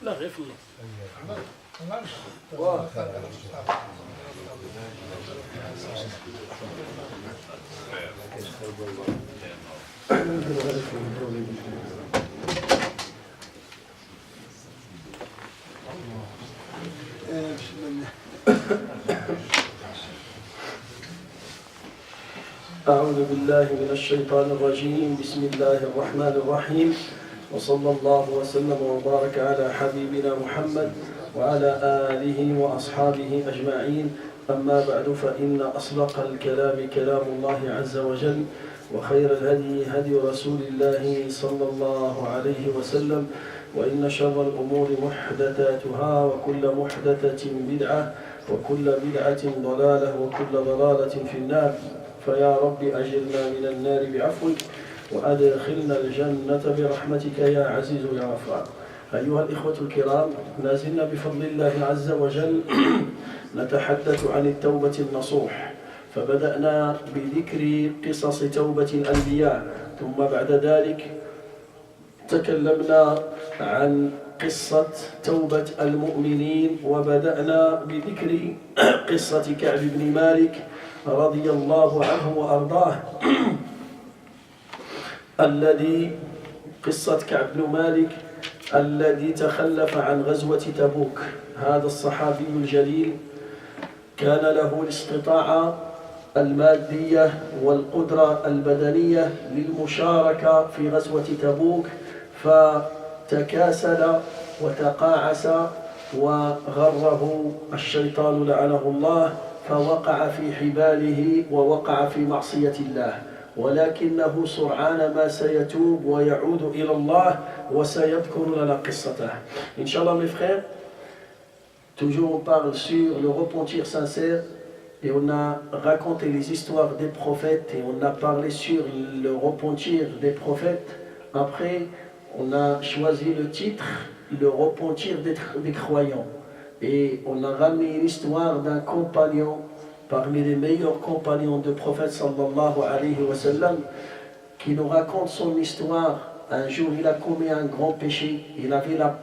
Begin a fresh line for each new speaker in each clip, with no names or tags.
لا غير في الله.
أعوذ بالله من الشيطان الرجيم. بسم الله الرحمن الرحيم، وصلى الله وسلم وبارك على حبيبنا محمد وعلى آله وأصحابه أجمعين. أما بعد، فإن أصدق الكلام كلام الله عز وجل، وخير الهدي هدي رسول الله صلى الله عليه وسلم، وإن شر الأمور محدثاتها، وكل محدثة بدعة، وكل بدعة ضلالة، وكل ضلالة في النار. فيا رب أجرنا من النار بعفوك، وأدخلنا الجنة برحمتك يا عزيز يا غفار. أيها الإخوة الكرام، لازلنا بفضل الله عز وجل نتحدث عن التوبة النصوح. فبدأنا بذكر قصص توبة الأنبياء، ثم بعد ذلك تكلمنا عن قصة توبة المؤمنين، وبدأنا بذكر قصة كعب بن مالك رضي الله عنه وأرضاه قصة كعب بن مالك الذي تخلف عن غزوة تبوك. هذا الصحابي الجليل كان له الاستطاعة المادية والقدرة البدنية للمشاركة في غزوة تبوك، فتكاسل وتقاعس وغره الشيطان لعنه الله، فوقع في حباله ووقع في معصية الله، ولكنه سرعان ما سيتوب ويعود إلى الله وسيذكر لنا قصته. Inch'Allah mes frères, toujours on parle sur le repentir sincère, et on a raconté les histoires des prophètes et on a parlé sur le repentir des prophètes. Après, on a choisi le titre, le repentir des croyants. Et on a ramené l'histoire d'un compagnon, parmi les meilleurs compagnons du prophète sallallahu alayhi wa sallam, qui nous raconte son histoire. Un jour, il a commis un grand péché. Il avait la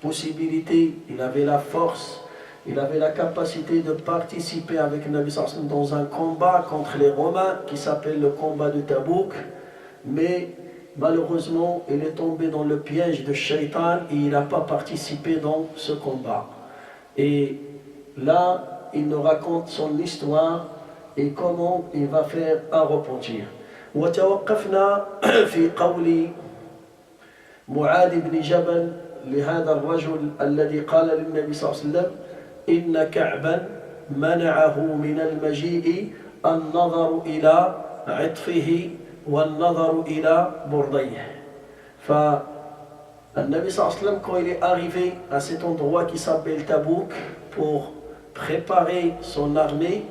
possibilité, il avait la force, il avait la capacité de participer avec Nabi sallallahu alayhi wa sallam dans un combat contre les Romains qui s'appelle le combat de Tabouk. Mais malheureusement, il est tombé dans le piège de Shaitan et il n'a pas participé dans ce combat. Et là, il nous raconte son histoire et comment il va faire un repentir. وتوقفنا في قول معاذ بن جبل لهذا الرجل الذي قال للنبي صلى الله عليه وسلم إن كعبا منعه من المجيء النظر إلى عطفه والنظر إلى برديه. فالنبي صلى الله عليه وسلم, quand il est arrivé à cet endroit qui s'appelle Tabouk pour préparer son armée,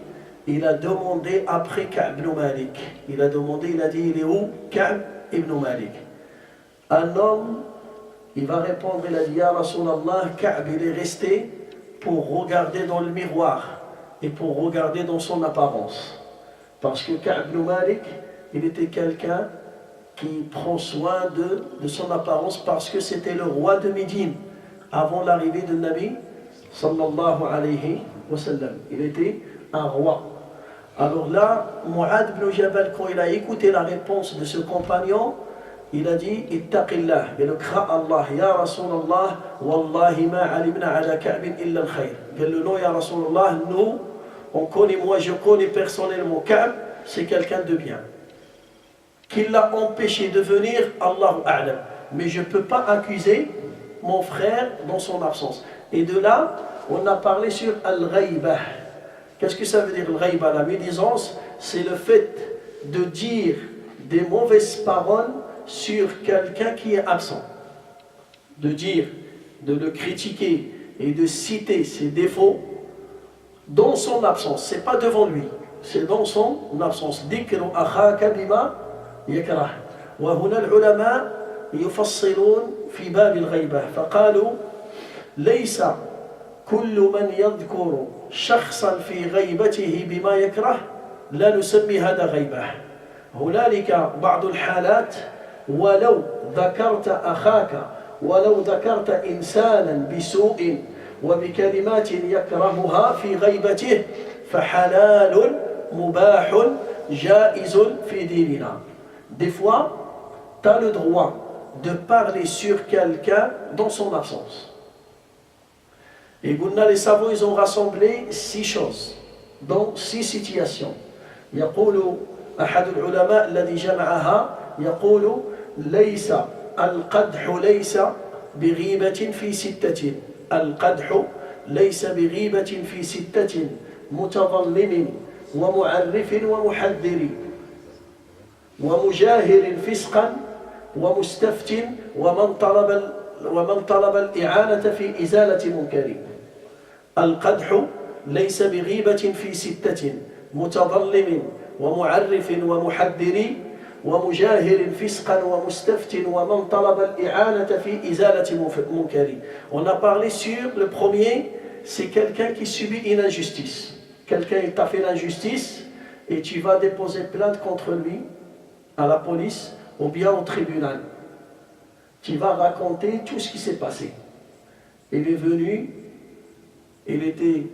il a demandé après Ka'b ibn Malik. Il a demandé, il a dit, il est où Ka'b ibn Malik? Un homme, il va répondre, il a dit, Ya Rasulallah, Ka'b il est resté pour regarder dans le miroir et pour regarder dans son apparence. Parce que Ka'b ibn Malik, il était quelqu'un qui prend soin de son apparence, parce que c'était le roi de Médine avant l'arrivée de Nabi sallallahu alayhi wa sallam. Il était un roi. Alors là, Mu'adh ibn Jabal, quand il a écouté la réponse de ce compagnon, il a dit Ittaqillah, mais le craint Allah, Ya Rasulallah, Wallahi ma alimna ala Ka'bin illa al-khayr. Le nom Ya Rasulallah, nous, on connaît, moi je connais personnellement Ka'b, c'est quelqu'un de bien. Qu'il l'a empêché de venir, Allahu A'lam. Mais je ne peux pas accuser mon frère dans son absence. Et de là, on a parlé sur Al-Ghaibah. Qu'est-ce que ça veut dire Al-Ghaibah? La médisance, c'est le fait de dire des mauvaises paroles sur quelqu'un qui est absent. De dire, de le critiquer et de citer ses défauts dans son absence. Ce n'est pas devant lui, c'est dans son absence. Dikru akhaka bima yakrah. Wa huna al-ulama يفصلون في باب الغيبة فقالوا ليس كل من يذكر شخصا في غيبته بما يكره لا نسمي هذا غيبة. هنالك بعض الحالات ولو ذكرت أخاك ولو ذكرت إنسانا بسوء وبكلمات يكرهها في غيبته فحلال مباح جائز في ديننا. Des fois, tu as le droit de parler sur quelqu'un dans son absence. Et les savants, ils ont rassemblé 6 choses dans 6 situations. يقول أحد العلماء الذي جمعها يقول ليس القدح ليس بغيبة في 6. القدح ليس بغيبة في 6 متظلم ومعرف ومحذر ومجاهر فسقا ومستفت ومن طلب الإعانة في إزالة منكر. القدح ليس بغيبة في 6 متظلم ومعرف ومحذر ومجاهر فسقا ومستفت ومن طلب الإعانة في إزالة منكر. On a parlé sur le premier, c'est quelqu'un qui subit une injustice. Quelqu'un t'a fait l'injustice et tu vas déposer plainte contre lui à la police ou bien au tribunal. Tu vas raconter tout ce qui s'est passé. Il est venu, il était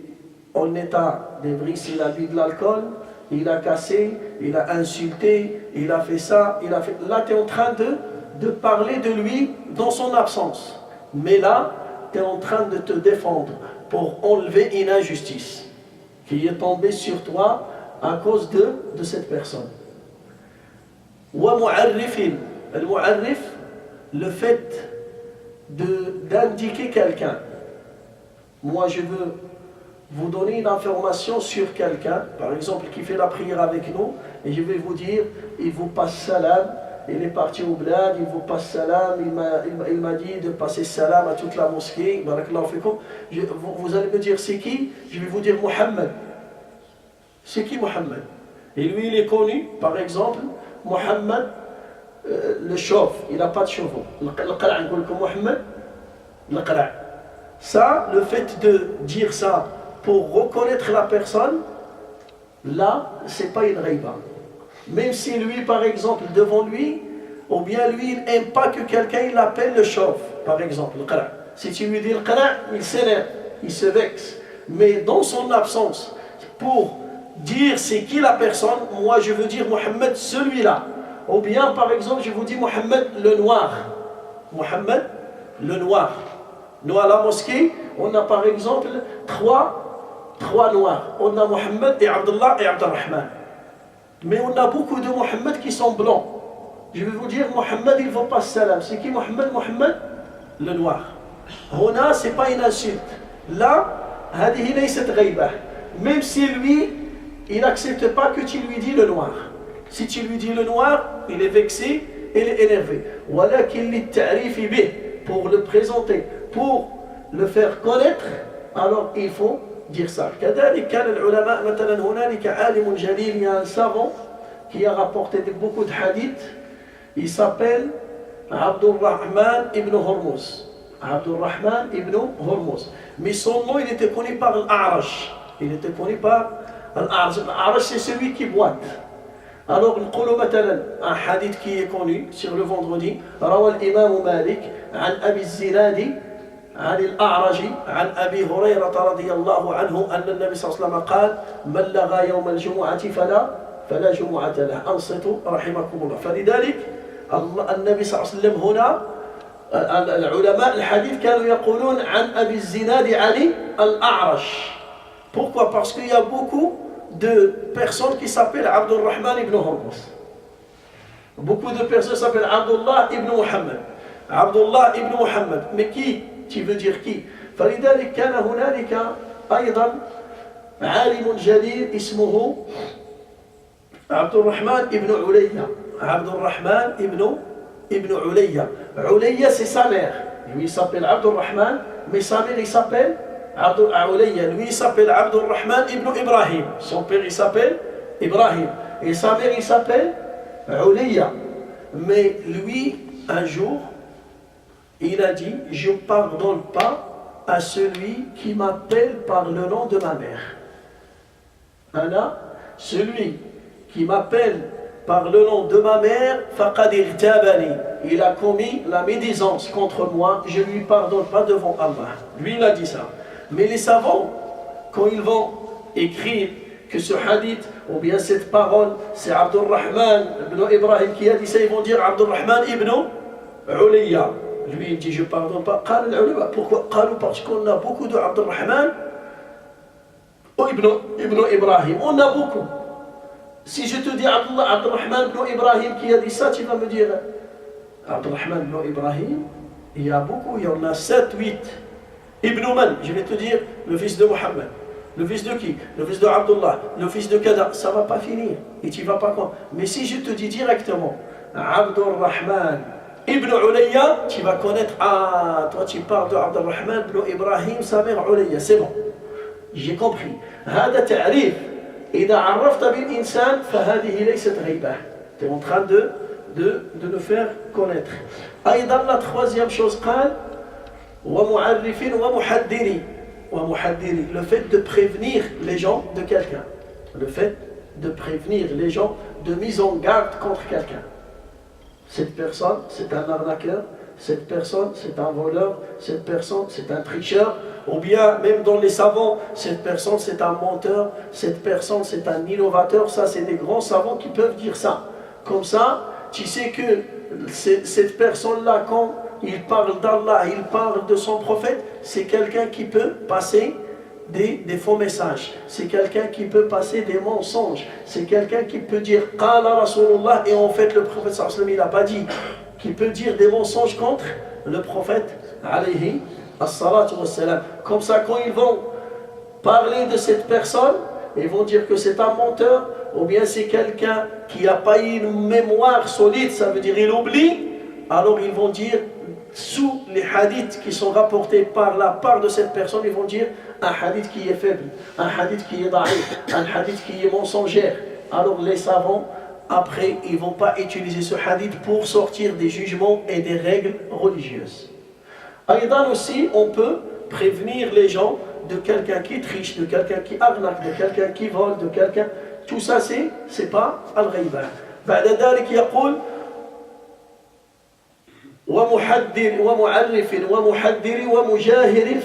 en état débris, il a bu de l'alcool, il a cassé, il a insulté, il a fait ça, il a fait... Là, tu es en train de parler de lui dans son absence. Mais là, tu es en train de te défendre pour enlever une injustice qui est tombée sur toi à cause de cette personne. Le fait d'indiquer quelqu'un. Moi, je veux vous donner une information sur quelqu'un, par exemple, qui fait la prière avec nous, et je vais vous dire, il vous passe salam, il est parti au bled, il vous passe salam, il m'a dit de passer salam à toute la mosquée, vous allez me dire c'est qui? Je vais vous dire Mohammed. C'est qui Mohammed? Et lui, il est connu, par exemple, Mohammed, le chauve, il n'a pas de chevaux. Ça, le fait de dire ça pour reconnaître la personne, là, c'est pas une ghaiba. Même si lui, par exemple, devant lui, ou bien lui, il n'aime pas que quelqu'un l'appelle le chauve, par exemple, le qara'. Si tu lui dis le qara', il s'énerve, il se vexe. Mais dans son absence, pour dire c'est qui la personne, moi je veux dire Mohammed celui-là. Ou bien, par exemple, je vous dis Mohammed le noir. Mohammed le noir. Nous, à la mosquée, on a par exemple trois noirs. On a Mohammed et Abdullah et Abdurrahman. Mais on a beaucoup de Mohammed qui sont blancs. Je vais vous dire, Mohammed, il ne vaut pas salam. C'est qui Mohammed? Mohammed le noir. Hona, ce n'est pas une insulte. Là, hadihi laysat ghaibah. Même si lui, il n'accepte pas que tu lui dis le noir. Si tu lui dis le noir, il est vexé, il est énervé. Walakin lit-ta'rifi bih, pour le présenter, pour le faire connaître, alors il faut dire ça. كذلك كان العلماء مثلا هنالك عالم جليل, il y a un savant qui a rapporté beaucoup de hadiths, il s'appelle Abdurrahman ibn Hormuz. Abdurrahman ibn Hormuz. Mais son nom, il était connu par l'A'raj. Il était connu par l'A'raj. L'A'raj, c'est celui qui boite. Alors, un hadith qui est connu sur le vendredi, روى الإمام مالك عن أبي الزناد عن الأعرج عن أبي هريرة رضي الله عنه أن النبي صلى الله عليه وسلم قال من لغى يوم الجمعة فلا جمعة له. أنصتوا رحمكم الله. فلذلك النبي صلى الله عليه وسلم هنا العلماء الحديث كانوا يقولون عن أبي الزناد علي الأعرج. Pourquoi? Parce qu'il y a beaucoup de personnes qui s'appellent Abdurrahman ibn Hormuz. Beaucoup de personnes s'appellent Abdullah ibn Muhammad. Abdullah ibn Muhammad. Mais qui? Tu veux dire qui? فلذلك كان هنالك أيضا عالم جليل اسمه عبد الرحمن ibn عليا. عبد الرحمن ibn عليا. عليا, c'est sa mère. Lui, il s'appelle Abdurrahman, mais sa mère, il s'appelle Awliya. Lui, il s'appelle Abdurrahman ibn Ibrahim. Son père, il s'appelle Ibrahim. Et sa mère, il s'appelle Awliya. Mais lui, un jour, il a dit, je ne pardonne pas à celui qui m'appelle par le nom de ma mère. Anna, celui qui m'appelle par le nom de ma mère, faqad irtabani, il a commis la médisance contre moi, je ne lui pardonne pas devant Allah. Lui, il a dit ça. Mais les savants, quand ils vont écrire que ce hadith, ou bien cette parole, c'est Abdurrahman ibn Ibrahim qui a dit ça, ils vont dire Abdurrahman ibn Ulayya. Lui, il dit, je ne pardonne pas. Pourquoi? Parce qu'on a beaucoup de Abdurrahman ibn Ibrahim. On a beaucoup. Si je te dis Abdurrahman ibn Ibrahim qui a dit ça, tu vas me dire Abdurrahman ibn Ibrahim, il y a beaucoup, il y en a 7, 8. Ibn Man, je vais te dire le fils de Mohammed. Le fils de qui? Le fils de Abdullah, le fils de Kada. Ça ne va pas finir. Et tu ne vas pas quoi. Mais si je te dis directement Abdurrahman ibn Ulayya, tu vas connaître. Ah, toi tu parles de Abdurrahman ibn Ibrahim, sa mère Ulayya. C'est bon. J'ai compris. هذا تعريف. إذا عرفت بالإنسان فهذه ليست غيبة. Tu es en train de le faire connaître. أيضا la troisième chose قال ومعرف ومحذر. Le fait de prévenir les gens de quelqu'un. Le fait de prévenir les gens de mise en garde contre quelqu'un. Cette personne, c'est un arnaqueur. Cette personne, c'est un voleur. Cette personne, c'est un tricheur. Ou bien, même dans les savants, cette personne, c'est un menteur. Cette personne, c'est un innovateur. Ça, c'est des grands savants qui peuvent dire ça. Comme ça, tu sais que cette personne-là, quand il parle d'Allah, il parle de son prophète, c'est quelqu'un qui peut passer des faux messages, c'est quelqu'un qui peut passer des mensonges, c'est quelqu'un qui peut dire Qala Rasulullah et en fait le prophète sallallahu alayhi wa sallam il n'a pas dit, qui peut dire des mensonges contre le prophète alayhi as-salatu was-salam. Comme ça, quand ils vont parler de cette personne, ils vont dire que c'est un menteur, ou bien c'est quelqu'un qui n'a pas une mémoire solide, ça veut dire il oublie, alors ils vont dire sous les hadiths qui sont rapportés par la part de cette personne, ils vont dire un hadith qui est faible, un hadith qui est daïf, un hadith qui est mensongère. Alors les savants, après, ils ne vont pas utiliser ce hadith pour sortir des jugements et des règles religieuses. Aïdan aussi, on peut prévenir les gens de quelqu'un qui triche, de quelqu'un qui arnaque, de quelqu'un qui vole, de quelqu'un... Tout ça, c'est pas al-ghayba. بعد ذلك يقول ومعرف ومحذر ومجاهر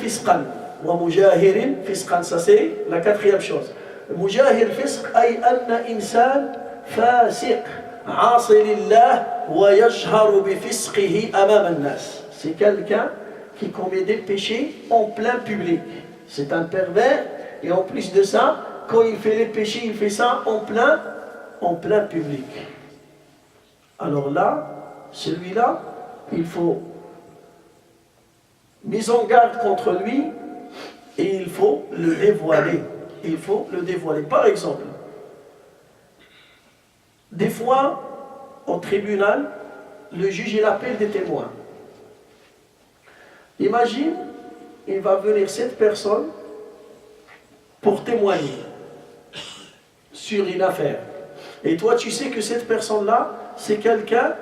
فسقا. Ça c'est la quatrième chose. مجاهر فسق أي أن إنسان فاسق عاصي لله ويجهر بفسقه أمام الناس. C'est quelqu'un qui commet des péchés en plein public. C'est un pervers et en plus de ça, quand il fait les péchés, il fait ça en plein public. Alors là, celui-là, il faut mise en garde contre lui et il faut le dévoiler. Il faut le dévoiler. Par exemple, des fois, au tribunal, le juge il appelle des témoins. Imagine, il va venir cette personne pour témoigner sur une affaire. Et toi, tu sais que cette personne-là, c'est quelqu'un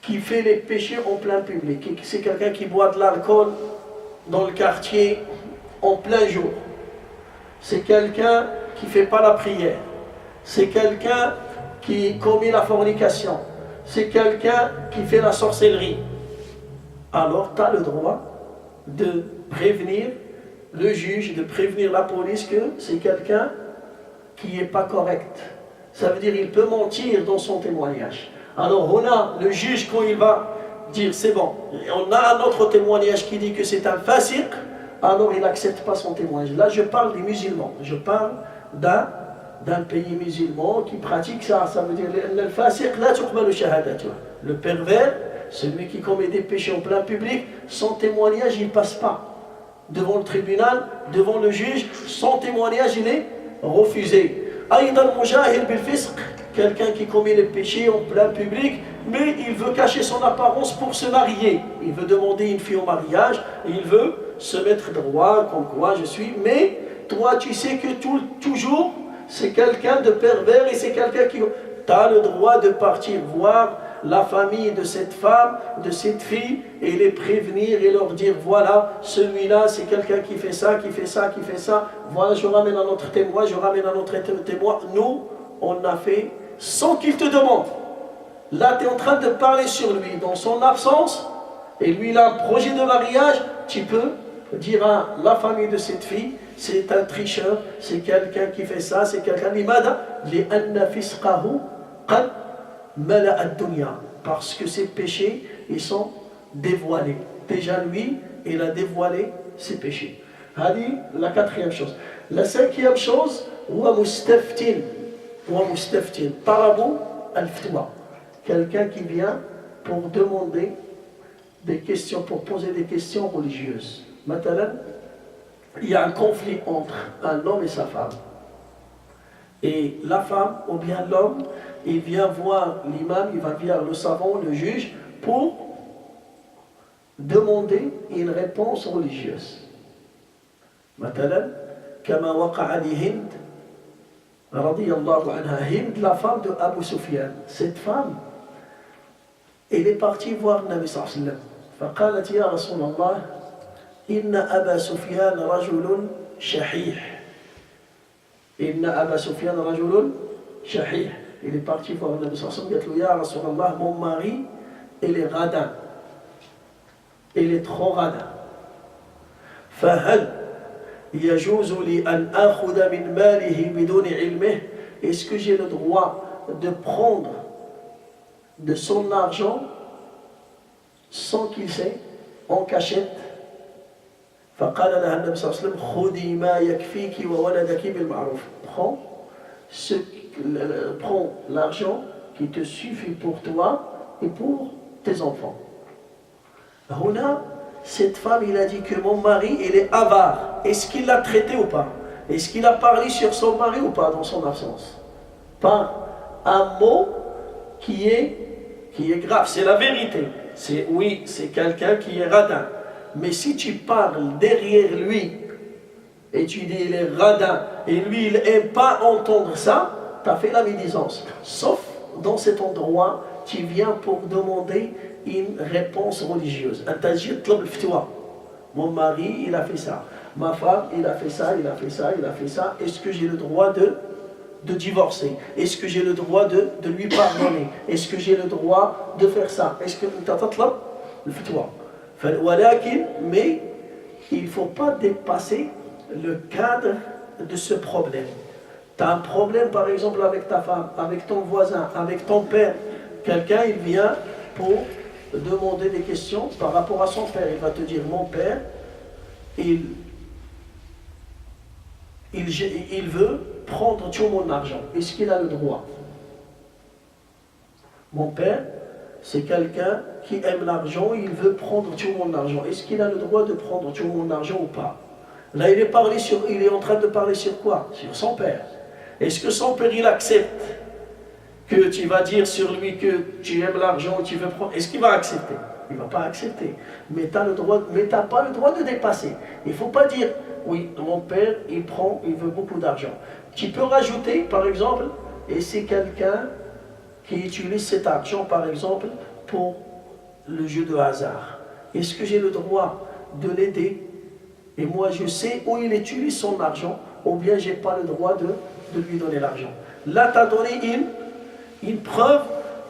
qui fait les péchés en plein public. C'est quelqu'un qui boit de l'alcool dans le quartier en plein jour. C'est quelqu'un qui ne fait pas la prière. C'est quelqu'un qui commet la fornication. C'est quelqu'un qui fait la sorcellerie. Alors, tu as le droit de prévenir le juge, de prévenir la police que c'est quelqu'un qui n'est pas correct. Ça veut dire qu'il peut mentir dans son témoignage. Alors on a le juge quand il va dire c'est bon, on a un autre témoignage qui dit que c'est un fasiq, alors il n'accepte pas son témoignage. Là je parle des musulmans, je parle d'un pays musulman qui pratique ça. Ça veut dire le fasiq la tuqbalu shahadatu. Le pervers, celui qui commet des péchés en plein public, son témoignage il ne passe pas devant le tribunal, devant le juge, son témoignage il est refusé. Aïdan mujahir bil fisq, quelqu'un qui commet les péchés en plein public, mais il veut cacher son apparence pour se marier. Il veut demander une fille au mariage, et il veut se mettre droit, comme quoi je suis. Mais toi, tu sais que toujours, c'est quelqu'un de pervers et c'est quelqu'un qui... Tu as le droit de partir voir la famille de cette femme, de cette fille, et les prévenir et leur dire, voilà, celui-là, c'est quelqu'un qui fait ça, qui fait ça, qui fait ça. Voilà, je ramène un autre témoin, je ramène un autre témoin. Nous, on a fait sans qu'il te demande. Là, tu es en train de parler sur lui dans son absence, et lui, il a un projet de mariage. Tu peux dire à la famille de cette fille, c'est un tricheur, c'est quelqu'un qui fait ça, c'est quelqu'un parce que ses péchés, ils sont dévoilés. Déjà lui, il a dévoilé ses péchés. Hadi, la quatrième chose. La cinquième chose, wa mustaftin. Talabou al-ftwa. Quelqu'un qui vient pour demander des questions, pour poser des questions religieuses. Maintenant, il y a un conflit entre un homme et sa femme. Et la femme, ou bien l'homme, il vient voir l'imam, il va voir le savant, le juge, pour demander une réponse religieuse. Maintenant, كما وقع لهند رضي الله عنها. Hind, la femme de Abu Sufyan. Cette femme, elle est partie voir le Nabi sallallahu alayhi wa sallam. فقالت يا رسول الله إن أبا سفيان رجل شحيح. إن أبا سفيان رجل شحيح. Il est parti voir le Nabi sallallahu alayhi wa sallam. Il a dit يا رسول الله, mon mari, il est radin. Il est trop radin. فهل يجوز لي أن آخذ من ماله بدون علمه? Est-ce que j'ai le droit de prendre de son argent sans qu'il sait, en cachette? فقال لها النبي صلى الله عليه وسلم خذي ما يكفيك وولدك بالمعروف. Prends l'argent qui te suffit pour toi et pour tes enfants. هنا, cette femme, il a dit que mon mari, il est avare. Est-ce qu'il l'a traité ou pas? Est-ce qu'il a parlé sur son mari ou pas dans son absence? Pas un mot qui est grave, c'est la vérité. Oui, c'est quelqu'un qui est radin. Mais si tu parles derrière lui et tu dis il est radin et lui il n'aime pas entendre ça, tu as fait la médisance. Sauf dans cet endroit, tu viens pour demander une réponse religieuse. Mon mari, il a fait ça. Ma femme, il a fait ça, il a fait ça, il a fait ça. Est-ce que j'ai le droit de divorcer? Est-ce que j'ai le droit de lui pardonner? Est-ce que j'ai le droit de faire ça? Est-ce que tu as le fitwa? Mais il ne faut pas dépasser le cadre de ce problème. Tu as un problème par exemple avec ta femme, avec ton voisin, avec ton père. Quelqu'un il vient pour demander des questions par rapport à son père. Il va te dire mon père, il veut prendre tout mon argent. Est-ce qu'il a le droit? Mon père, c'est quelqu'un qui aime l'argent, il veut prendre tout mon argent. Est-ce qu'il a le droit de prendre tout mon argent ou pas? Là, il est en train de parler sur quoi? Sur son père. Est-ce que son père, il accepte que tu vas dire sur lui que tu aimes l'argent, tu veux prendre? Est-ce qu'il va accepter? Il ne va pas accepter. Mais tu n'as pas le droit de dépasser. Il ne faut pas dire, oui, mon père, il veut beaucoup d'argent. Tu peux rajouter, par exemple, et c'est quelqu'un qui utilise cet argent, par exemple, pour le jeu de hasard. Est-ce que j'ai le droit de l'aider? Et moi, je sais où il utilise son argent, ou bien je n'ai pas le droit de lui donner l'argent. Là, tu as donné une preuve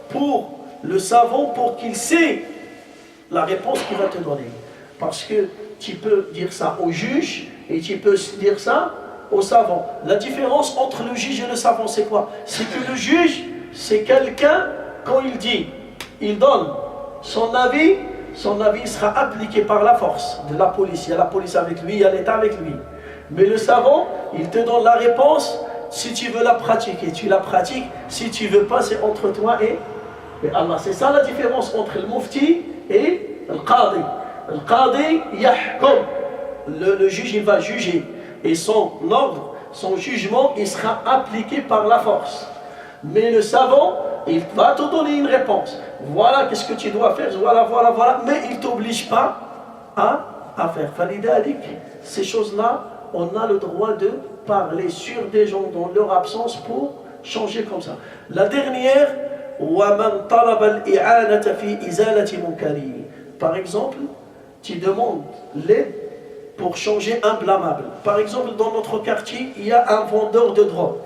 pour le savant, pour qu'il sait la réponse qu'il va te donner. Parce que tu peux dire ça au juge, et tu peux dire ça au savant. La différence entre le juge et le savant, c'est quoi? C'est que le juge, c'est quelqu'un, quand il donne son avis sera appliqué par la force de la police. Il y a la police avec lui, il y a l'État avec lui. Mais le savant, il te donne la réponse. Si tu veux la pratiquer, tu la pratiques. Si tu ne veux pas, c'est entre toi et Allah. C'est ça la différence entre le mufti et le qadi. Le qadi, yahkum. Le juge, il va juger. Et son ordre, son jugement, il sera appliqué par la force. Mais le savant, il va te donner une réponse. Voilà qu'est-ce que tu dois faire, voilà. Mais il ne t'oblige pas à faire. Falidadik, ces choses-là, on a le droit de parler sur des gens dans leur absence pour changer comme ça. La dernière, وَمَنْ طَلَبَ الْإِعَانَةَ فِي إِزَالَةِ مُنْكَرِهِ. Par exemple, tu demandes l'aide pour changer un blâmable. Par exemple, dans notre quartier, il y a un vendeur de drogue.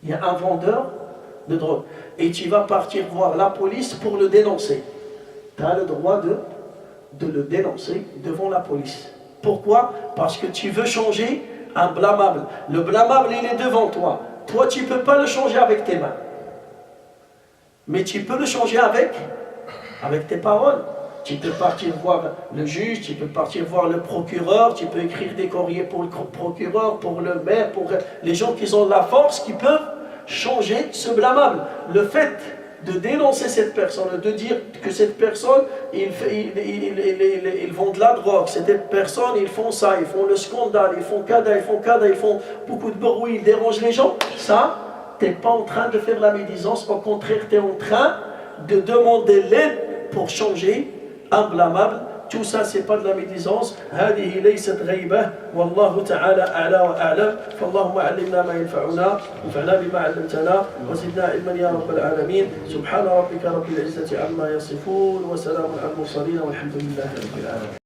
Il y a un vendeur de drogue. Et tu vas partir voir la police pour le dénoncer. Tu as le droit de le dénoncer devant la police. Pourquoi? Parce que tu veux changer un blâmable. Le blâmable, il est devant toi. Toi, tu ne peux pas le changer avec tes mains. Mais tu peux le changer avec tes paroles. Tu peux partir voir le juge, tu peux partir voir le procureur, tu peux écrire des courriers pour le procureur, pour le maire, pour les gens qui ont la force, qui peuvent changer ce blâmable. Le fait de dénoncer cette personne, de dire que cette personne, ils vendent de la drogue, cette personne, ils font ça, ils font le scandale, ils font ils font beaucoup de bruit, ils dérangent les gens, ça, tu n'es pas en train de faire la médisance, au contraire, tu es en train de demander l'aide pour changer un blâmable. Tout ça, c'est pas de la médisance. هذه ليست غيبة والله تعالى أعلى وأعلم. فاللهم علمنا ما ينفعنا وانفعنا بما علمتنا وزدنا علما يا رب العالمين. سبحان ربك رب العزة عما يصفون وسلام على المرسلين والحمد لله رب العالمين.